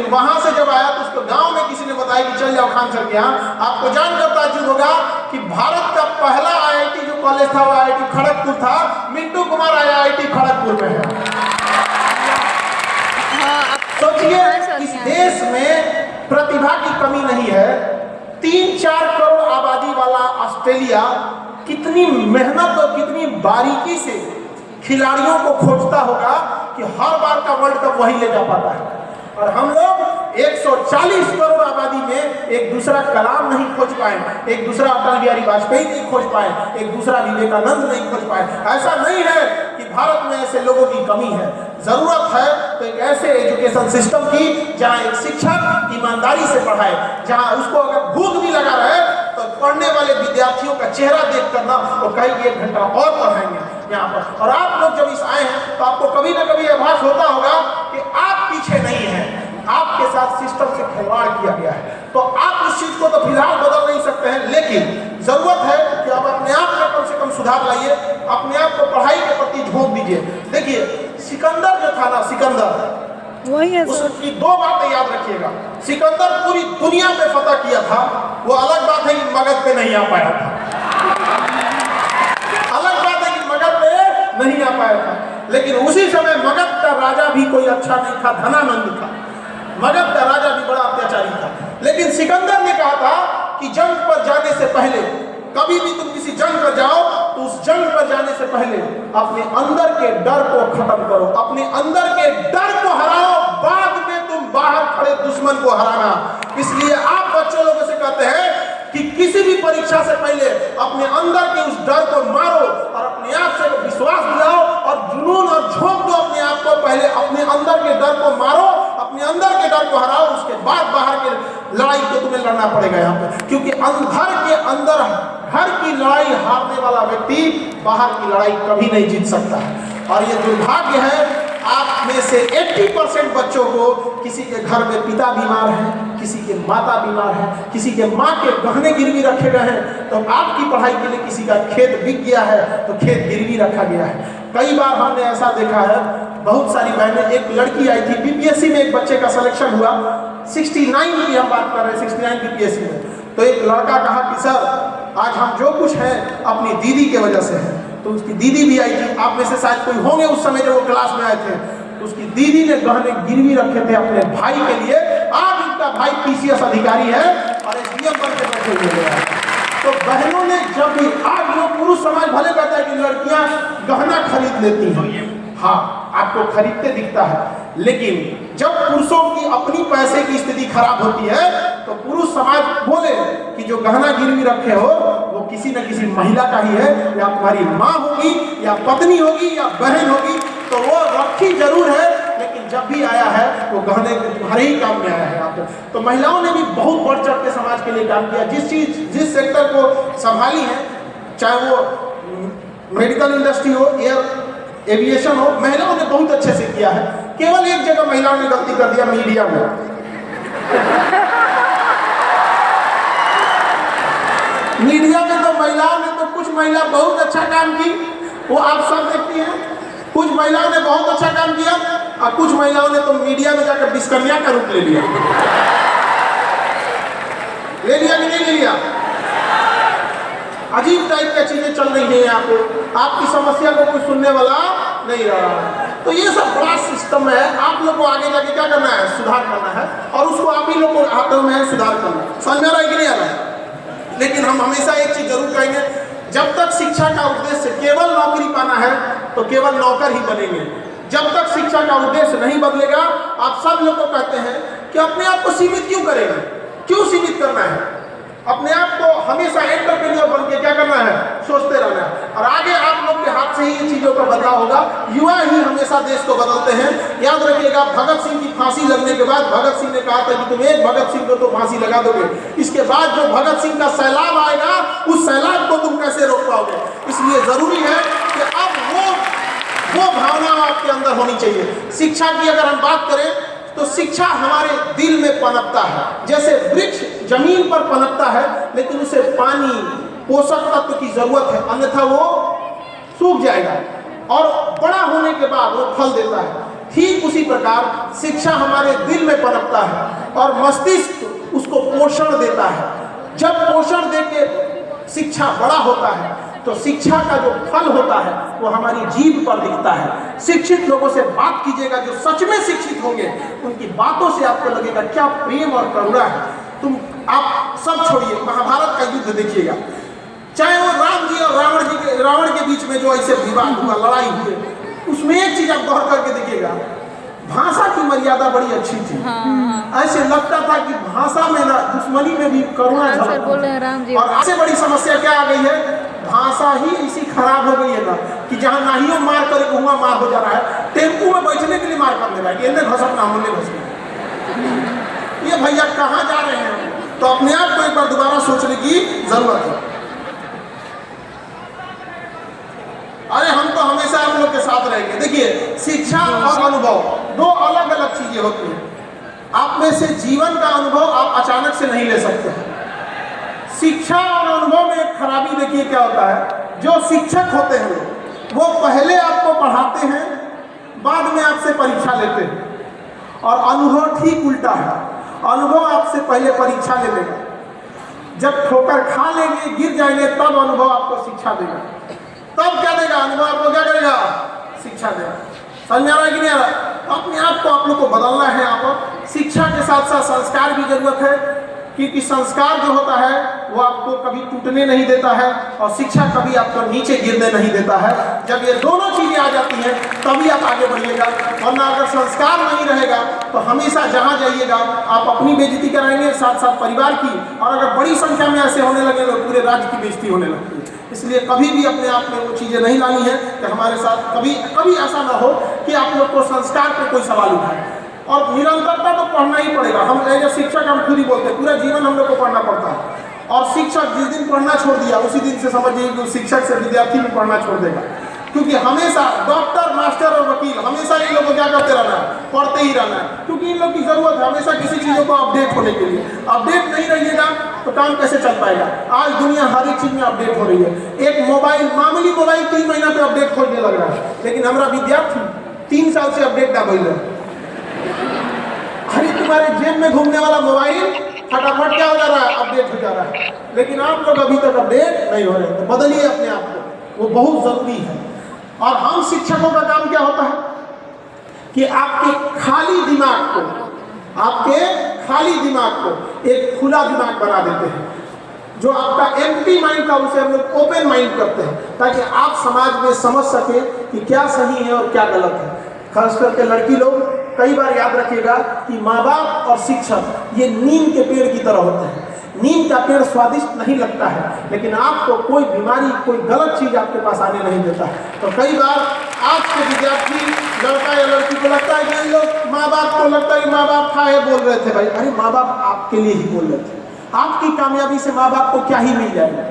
लेकिन वहां से जब आया तो उसको गांव में किसी ने बताया कि चल जाओ खान सर के यहाँ। आपको जानकर ताज्जुब होगा कि भारत का पहला IIT जो कॉलेज था वो IIT खड़गपुर था। मिंटू कुमार IIT खड़गपुर में है। सोचिए इस देश में प्रतिभा की कमी नहीं है। 3-4 करोड़ आबादी वाला ऑस्ट्रेलिया कितनी मेहनत और कितनी बारीकी से खिलाड़ियों को खोजता होगा कि हर बार का वर्ल्ड कप वही ले जा पाता है। और हम लोग 140 करोड़ आबादी में एक दूसरा कलाम नहीं खोज पाए, एक दूसरा अटल बिहारी वाजपेयी नहीं खोज पाए, एक दूसरा विवेकानंद नहीं खोज पाए। ऐसा नहीं है कि भारत में ऐसे लोगों की कमी है। जरूरत है तो एक ऐसे एजुकेशन सिस्टम की जहां एक शिक्षक ईमानदारी से पढ़ाए, जहां उसको अगर भूख भी लगा रहे तो पढ़ने वाले विद्यार्थियों का चेहरा देख कर ना वो कहीं 1 घंटा और पढ़ाएंगे यहाँ पर। और आप लोग जब इस आए हैं तो आपको कभी ना कभी आभास होता होगा कि आप पीछे नहीं हैं, आपके साथ सिस्टम से खिलवाड़ किया गया है। तो आप इस चीज को तो फिलहाल बदल नहीं सकते हैं, लेकिन जरूरत है कि आप अपने आप में कम से कम सुधार लाइए, अपने आप को पढ़ाई के प्रति झोंक दीजिए। देखिए सिकंदर जो था ना, सिकंदर वही है, उसकी 2 बातें याद रखिएगा। सिकंदर पूरी दुनिया पे फतह किया था, वो अलग बात है कि मगध पे नहीं आ पाया था। अलग बात है कि मगध पे नहीं आ पाया था, लेकिन उसी समय मगध का राजा भी कोई अच्छा नहीं था, धनानंद था। मगध का राजा भी बड़ा अत्याचारी था। लेकिन सिकंदर ने कहा था कि जंग पर जाने से पहले, कभी भी तुम किसी जंग पर जाओ तो उस जंग पर जाने से पहले अपने अंदर के डर को खत्म करो, अपने अंदर के डर को हराओ, बाद में तुम बाहर खड़े दुश्मन को हराना। इसलिए आप बच्चों लोगों से कहते हैं कि किसी भी परीक्षा से पहले अपने अंदर के उस डर को मारो और अपने आप से विश्वास दिलाओ और जुनून और झोंक दो अपने आप को। पहले अपने अंदर के डर को मारो, अपने अंदर के डर को हराओ, उसके बाद बाहर के लड़ाई को तुम्हें लड़ना पड़ेगा यहाँ पे। क्योंकि घर के अंदर घर की लड़ाई हारने वाला व्यक्ति बाहर की लड़ाई कभी नहीं जीत सकता है। और ये दुर्भाग्य है, आप में से 80% बच्चों को किसी के घर में पिता बीमार है, किसी के माता बीमार है, किसी के माँ के गहने गिरवी रखे गए हैं। तो आपकी पढ़ाई के लिए किसी का खेत बिक गया है तो खेत गिरवी रखा गया है। कई बार हमने ऐसा देखा है, बहुत सारी बहनें, एक लड़की आई थी BPSC में, एक बच्चे का सिलेक्शन हुआ 69 की हम बात कर रहे हैं, 69 BPSC में। तो एक लड़का कहा कि सर आज हम जो कुछ हैं अपनी दीदी की वजह से है। तो उसकी दीदी भी आई थी, आप में से शायद कोई होंगे उस समय जब वो क्लास में आए थे। तो उसकी दीदी ने गहने गिरवी रखे थे अपने भाई के लिए। आज उनका भाई PCS अधिकारी है और SDM बन के बैठे हुए हैं। तो बहनों ने जब भी, आज लोग पुरुष समाज भले कहता है कि लड़कियां गहना खरीद लेती हैं, हाँ आपको खरीदते दिखता है, लेकिन जब पुरुषों की अपनी पैसे की स्थिति खराब होती है तो पुरुष समाज बोले कि जो गहना गिरवी रखे हो वो किसी न किसी महिला का ही है, या तुम्हारी माँ होगी या पत्नी होगी या बहन होगी। तो वो रखी जरूर है, लेकिन जब भी आया है वो गहने तुम्हारे ही काम में आया है यहाँ पे। तो महिलाओं ने भी बहुत बढ़ चढ़ के समाज के लिए काम किया। जिस सेक्टर को संभाली है, चाहे वो मेडिकल इंडस्ट्री हो, एविएशन हो, महिलाओं ने बहुत अच्छे से किया है। केवल एक जगह महिलाओं ने गलती कर दिया, मीडिया में। मीडिया में तो महिलाओं ने तो, कुछ महिला बहुत अच्छा काम की, वो आप सब देखती हैं। कुछ महिलाओं ने बहुत अच्छा काम किया और कुछ महिलाओं ने तो मीडिया में जाकर विस्कन्या का रूप ले लिया। ले लिया कि नहीं ले लिया? अजीब टाइप की चीजें चल रही है यहाँ पे, आपकी समस्या को कोई सुनने वाला नहीं रहा। तो ये सब बड़ा सिस्टम है। आप लोग को आगे जाके क्या करना है? सुधार करना है, और उसको आप ही लोग को हाथों में है सुधार करना। समझ में आ रहा है कि नहीं आ रहा है? लेकिन हम हमेशा एक चीज जरूर कहेंगे, जब तक शिक्षा का उद्देश्य केवल नौकरी पाना है तो केवल नौकर ही बनेंगे। जब तक शिक्षा का उद्देश्य नहीं बदलेगा, आप सब लोग को कहते हैं कि अपने आप को सीमित क्यों करेंगे? क्यों सीमित करना है? अपने आप को हमेशा एंटरप्रेन्योर बन के क्या करना है? सोचते रहना है। और आगे आप लोग के हाथ से ही इन चीजों का बदलाव होगा। युवा ही हमेशा देश को बदलते हैं। याद रखिएगा, भगत सिंह की फांसी लगने के बाद भगत सिंह ने कहा था कि तुम एक भगत सिंह को तो फांसी लगा दोगे, इसके बाद जो भगत सिंह का सैलाब आएगा उस सैलाब को तुम कैसे रोक पाओगे? इसलिए जरूरी है कि अब वो भावना आपके अंदर होनी चाहिए। शिक्षा की अगर हम बात करें तो शिक्षा हमारे दिल में पनपता है। जैसे वृक्ष जमीन पर पनपता है, लेकिन उसे पानी, पोषक तत्व की जरूरत है, अन्यथा वो सूख जाएगा और बड़ा होने के बाद वो फल देता है। ठीक उसी प्रकार शिक्षा हमारे दिल में पनपता है और मस्तिष्क उसको पोषण देता है। जब पोषण देके शिक्षा बड़ा होता है तो शिक्षा का जो फल होता है वो हमारी जीभ पर दिखता है। शिक्षित लोगों से बात कीजिएगा, जो सच में शिक्षित होंगे, उनकी बातों से आपको लगेगा क्या प्रेम और करुणा है। आप सब छोड़िए, महाभारत का युद्ध देखिएगा, चाहे वो राम जी और रावण के बीच में जो ऐसे विवाद हुआ, लड़ाई हुई, उसमें एक चीज आप गौर करके देखिएगा, भाषा की मर्यादा बड़ी अच्छी थी। ऐसे लगता था कि भाषा में ना, दुश्मनी में भी करुणा झलकती। और ऐसे बड़ी समस्या क्या आ गई है, भाषा ही ऐसी खराब हो गई है ना कि जहाँ नाहियों मार करे वहाँ मार हो जा रहा है। टेम्पू में बैठने के लिए मार करने लगा कि इन्हें घसक ना मुन्ने घसक। ये भैया कहाँ जा रहे हैं? तो अपने आप को एक बार दोबारा सोचने की जरूरत है। अरे हम तो हमेशा हम लोग के साथ रहेंगे। देखिए, शिक्षा और अनुभव दो अलग अलग चीजें होती हैं। आप में से जीवन का अनुभव आप अचानक से नहीं ले सकते हैं। शिक्षा और अनुभव में एक खराबी देखिए क्या होता है, जो शिक्षक होते हैं वो पहले आपको पढ़ाते हैं, बाद में आपसे परीक्षा लेते हैं। और अनुभव ठीक उल्टा है, अनुभव आपसे पहले परीक्षा ले लेगा। जब ठोकर खा लेंगे, गिर जाएंगे, तब अनुभव आपको शिक्षा देगा। तब क्या देगा? अनुभव आपको क्या करेगा? शिक्षा देगा। समझ आ रहा है कि नहीं आ रहा? अपने आप को आप लोग को बदलना है। आप शिक्षा के साथ साथ संस्कार भी जरूरत है, क्योंकि संस्कार जो होता है वो आपको कभी टूटने नहीं देता है और शिक्षा कभी आपको नीचे गिरने नहीं देता है। जब ये दोनों चीजें आ जाती हैं तभी आप आगे बढ़िएगा, वरना अगर संस्कार नहीं रहेगा तो हमेशा जहाँ जाइएगा आप अपनी बेइज्जती कराएंगे, साथ साथ परिवार की, और अगर बड़ी संख्या में ऐसे होने लगे तो पूरे राज्य की बेइज्जती होने लगती है। इसलिए कभी भी अपने आप में वो चीज़ें नहीं लानी है कि हमारे साथ कभी ऐसा ना हो कि आप लोग को संस्कार पर कोई सवाल उठाए। और निरंतरता तो पढ़ना ही पड़ेगा। हम एज शिक्षक हम खुद ही बोलते हैं, पूरा जीवन हम लोग को पढ़ना पड़ता है। और शिक्षक जिस दिन पढ़ना छोड़ दिया उसी दिन से समझिए कि शिक्षक से विद्यार्थी भी पढ़ना छोड़ देगा। क्योंकि हमेशा डॉक्टर, मास्टर और वकील हमेशा इन लोगों को क्या करते रहना है? पढ़ते ही रहना है, क्योंकि इन लोग की जरूरत है हमेशा किसी चीज़ों को अपडेट होने के लिए। अपडेट नहीं रहिएगा तो काम कैसे चल पाएगा? आज दुनिया हर एक चीज़ में अपडेट हो रही है। एक मोबाइल, मामूली मोबाइल 3 महीना पे अपडेट होने लग रहा है, लेकिन हमारा विद्यार्थी 3 साल से अपडेट ना भइल है। अरे तुम्हारे जेब में घूमने वाला मोबाइल फटाफट क्या हो जा रहा है? अपडेट हो जा रहा है। लेकिन आप लोग अभी तक अपडेट नहीं हो रहे हैं। तो बदलिए अपने आप को, वो बहुत जरूरी है। और हम शिक्षकों का काम क्या होता है कि आपके खाली दिमाग को एक खुला दिमाग बना देते हैं। जो आपका एम्प्टी माइंड था उसे हम लोग ओपन माइंड करते हैं, ताकि आप समाज में समझ सके कि क्या सही है और क्या गलत है। खास करके लड़की लोग, कई बार याद रखिएगा कि माँ बाप और शिक्षक ये नीम के पेड़ की तरह होते हैं। नीम का पेड़ स्वादिष्ट नहीं लगता है, लेकिन आपको कोई बीमारी, कोई गलत चीज़ आपके पास आने नहीं देता है। तो कई बार आज के विद्यार्थी, लड़का या लड़की को लगता है कि लोग, माँ बाप को लगता है कि माँ बाप खाए बोल रहे थे। भाई, अरे माँ बाप आपके लिए ही बोल रहे थे। आपकी कामयाबी से माँ बाप को क्या ही मिल जाएगा?